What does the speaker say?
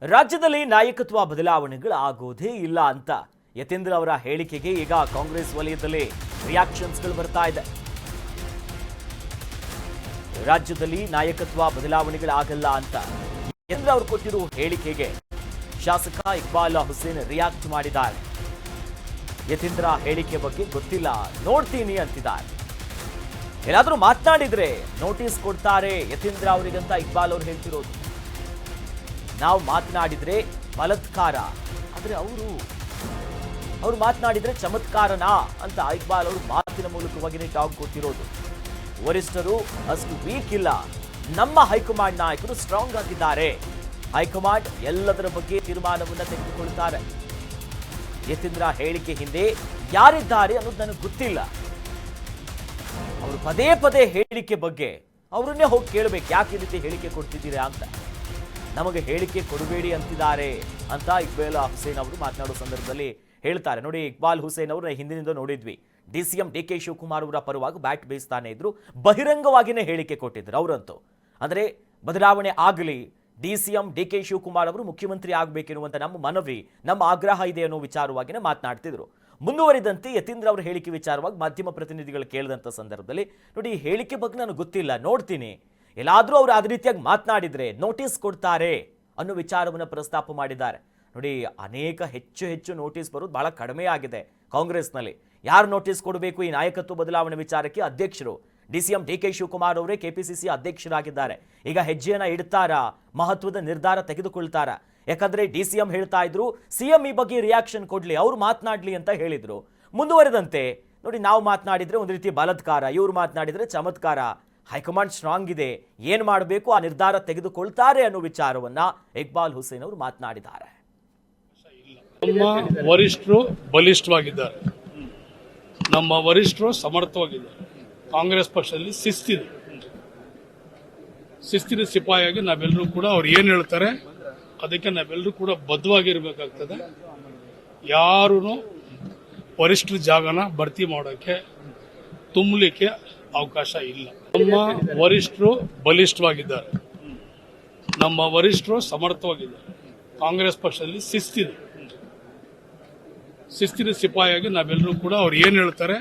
ರಾಜ್ಯದಲ್ಲಿ ನಾಯಕತ್ವ ಬದಲಾವಣೆಗಳಾಗೋದೇ ಇಲ್ಲ ಅಂತ ಯತೀಂದ್ರ ಅವರ ಹೇಳಿಕೆಗೆ ಈಗ ಕಾಂಗ್ರೆಸ್ ವಲಯದಲ್ಲಿ ರಿಯಾಕ್ಷನ್ಸ್ಗಳು ಬರ್ತಾ ಇದೆ. ರಾಜ್ಯದಲ್ಲಿ ನಾಯಕತ್ವ ಬದಲಾವಣೆಗಳಾಗಲ್ಲ ಅಂತ ಯತೀಂದ್ರ ಅವರು ಕೊಟ್ಟಿರುವ ಹೇಳಿಕೆಗೆ ಶಾಸಕ ಇಕ್ಬಾಲ್ ಹುಸೇನ್ ರಿಯಾಕ್ಟ್ ಮಾಡಿದ್ದಾರೆ. ಯತೀಂದ್ರ ಹೇಳಿಕೆ ಬಗ್ಗೆ ಗೊತ್ತಿಲ್ಲ, ನೋಡ್ತೀನಿ ಅಂತಿದ್ದಾರೆ. ಎಲ್ಲಾದ್ರೂ ಮಾತನಾಡಿದ್ರೆ ನೋಟಿಸ್ ಕೊಡ್ತಾರೆ ಯತೀಂದ್ರ ಅವರಿಗಂತ ಇಕ್ಬಾಲ್ ಅವರು ಹೇಳ್ತಿರೋದು. ನಾವು ಮಾತನಾಡಿದ್ರೆ ಬಲಾತ್ಕಾರ, ಆದ್ರೆ ಅವರು ಮಾತನಾಡಿದ್ರೆ ಚಮತ್ಕಾರನಾ ಅಂತ ಇಕ್ಬಾಲ್ ಅವರು ಮಾತಿನ ಮೂಲಕವಾಗಿ ಟಾಕ್ ಕೊಟ್ಟಿರೋದು. ವರಿಷ್ಠರು ಅಷ್ಟು ವೀಕ್ ಇಲ್ಲ, ನಮ್ಮ ಹೈಕಮಾಂಡ್ ನಾಯಕರು ಸ್ಟ್ರಾಂಗ್ ಆಗಿದ್ದಾರೆ. ಹೈಕಮಾಂಡ್ ಎಲ್ಲದರ ಬಗ್ಗೆ ತೀರ್ಮಾನವನ್ನು ತೆಗೆದುಕೊಳ್ತಾರೆ. ಯತೀಂದ್ರ ಹೇಳಿಕೆ ಹಿಂದೆ ಯಾರಿದ್ದಾರೆ ಅನ್ನೋದು ನನಗೆ ಗೊತ್ತಿಲ್ಲ. ಅವರು ಪದೇ ಪದೇ ಹೇಳಿಕೆ ಬಗ್ಗೆ ಅವರನ್ನೇ ಹೋಗಿ ಕೇಳಬೇಕು, ಯಾಕೆ ಈ ರೀತಿ ಹೇಳಿಕೆ ಕೊಡ್ತಿದ್ದೀರಾ ಅಂತ. ನಮಗೆ ಹೇಳಿಕೆ ಕೊಡಬೇಡಿ ಅಂತಿದ್ದಾರೆ ಅಂತ ಇಕ್ಬಾಲ್ ಹುಸೇನ್ ಅವರು ಮಾತನಾಡುವ ಸಂದರ್ಭದಲ್ಲಿ ಹೇಳ್ತಾರೆ. ನೋಡಿ, ಇಕ್ಬಾಲ್ ಹುಸೇನ್ ಅವರು ಹಿಂದಿನಿಂದ ನೋಡಿದ್ವಿ, DCM DK ಶಿವಕುಮಾರ್ ಅವರ ಪರವಾಗಿ ಬ್ಯಾಟ್ ಬೇಯಿಸ್ತಾನೆ ಇದ್ರು, ಬಹಿರಂಗವಾಗಿಯೇ ಹೇಳಿಕೆ ಕೊಟ್ಟಿದ್ರು ಅವರಂತೂ. ಅಂದರೆ ಬದಲಾವಣೆ ಆಗಲಿ, DCM DK ಶಿವಕುಮಾರ್ ಅವರು ಮುಖ್ಯಮಂತ್ರಿ ಆಗಬೇಕೆನ್ನುವಂಥ ನಮ್ಮ ಮನವಿ, ನಮ್ಮ ಆಗ್ರಹ ಇದೆ ಅನ್ನೋ ವಿಚಾರವಾಗಿಯೇ ಮಾತನಾಡ್ತಿದ್ರು. ಮುಂದುವರಿದಂತೆ ಯತೀಂದ್ರ ಅವರ ಹೇಳಿಕೆ ವಿಚಾರವಾಗಿ ಮಾಧ್ಯಮ ಪ್ರತಿನಿಧಿಗಳು ಕೇಳಿದಂಥ ಸಂದರ್ಭದಲ್ಲಿ ನೋಡಿ, ಈ ಹೇಳಿಕೆ ಬಗ್ಗೆ ನನಗೆ ಗೊತ್ತಿಲ್ಲ, ನೋಡ್ತೀನಿ, ಎಲ್ಲಾದರೂ ಅವರು ಅದೇ ರೀತಿಯಾಗಿ ಮಾತನಾಡಿದ್ರೆ ನೋಟಿಸ್ ಕೊಡ್ತಾರೆ ಅನ್ನೋ ವಿಚಾರವನ್ನು ಪ್ರಸ್ತಾಪ ಮಾಡಿದ್ದಾರೆ. ನೋಡಿ, ಅನೇಕ ಹೆಚ್ಚು ನೋಟಿಸ್ ಬರೋದು ಬಹಳ ಕಡಿಮೆ ಆಗಿದೆ ಕಾಂಗ್ರೆಸ್ನಲ್ಲಿ. ಯಾರು ನೋಟಿಸ್ ಕೊಡಬೇಕು ಈ ನಾಯಕತ್ವ ಬದಲಾವಣೆ ವಿಚಾರಕ್ಕೆ? ಅಧ್ಯಕ್ಷರು DCM DK ಶಿವಕುಮಾರ್ ಅವರೇ KPCC ಅಧ್ಯಕ್ಷರಾಗಿದ್ದಾರೆ. ಈಗ ಹೆಜ್ಜೆಯನ್ನ ಇಡ್ತಾರಾ, ಮಹತ್ವದ ನಿರ್ಧಾರ ತೆಗೆದುಕೊಳ್ತಾರಾ? ಯಾಕಂದ್ರೆ DCM ಹೇಳ್ತಾ ಇದ್ರು CM ಈ ಬಗ್ಗೆ ರಿಯಾಕ್ಷನ್ ಕೊಡ್ಲಿ, ಅವ್ರು ಮಾತನಾಡ್ಲಿ ಅಂತ ಹೇಳಿದ್ರು. ಮುಂದುವರೆದಂತೆ ನೋಡಿ, ನಾವು ಮಾತನಾಡಿದ್ರೆ ಒಂದು ರೀತಿ ಬಲಾತ್ಕಾರ, ಇವ್ರು ಮಾತನಾಡಿದ್ರೆ ಚಮತ್ಕಾರ. ಹೈಕಮಾಂಡ್ ಸ್ಟ್ರಾಂಗ್ ಇದೆ, ಏನ್ ಮಾಡಬೇಕು ಆ ನಿರ್ಧಾರ ತೆಗೆದುಕೊಳ್ತಾರೆ ಅನ್ನೋ ವಿಚಾರವನ್ನ ಇಕ್ಬಾಲ್ ಹುಸೇನ್ ಅವರು ಮಾತನಾಡಿದ್ದಾರೆ. ನಮ್ಮ ವರಿಷ್ಠರು ಬಲಿಷ್ಠವಾಗಿದ್ದಾರೆ, ನಮ್ಮ ವರಿಷ್ಠರು ಸಮರ್ಥವಾಗಿದ್ದಾರೆ. ಕಾಂಗ್ರೆಸ್ ಪಕ್ಷದಲ್ಲಿ ಶಿಸ್ತಿನ ಸಿಪಾಯಿಯಾಗಿ ನಾವೆಲ್ಲರೂ ಕೂಡ ಅವ್ರು ಏನ್ ಹೇಳ್ತಾರೆ ಅದಕ್ಕೆ ನಾವೆಲ್ಲರೂ ಕೂಡ ಬದ್ಧವಾಗಿರ್ಬೇಕಾಗ್ತದೆ. ಯಾರೂ ವರಿಷ್ಠರ ಜಾಗನ ಭರ್ತಿ ಮಾಡೋಕೆ ತುಂಬಲಿಕ್ಕೆ ಅವಕಾಶ ಇಲ್ಲ. ನಮ್ಮ ವರಿಷ್ಠರು ಬಲಿಷ್ಠವಾಗಿದ್ದಾರೆ, ನಮ್ಮ ವರಿಷ್ಠರು ಸಮರ್ಥವಾಗಿದ್ದಾರೆ. ಕಾಂಗ್ರೆಸ್ ಪಕ್ಷದಲ್ಲಿ ಶಿಸ್ತಿನ ಸಿಪಾಯಿಯಾಗಿ ನಾವೆಲ್ಲರೂ ಕೂಡ ಅವ್ರು ಏನ್ ಹೇಳ್ತಾರೆ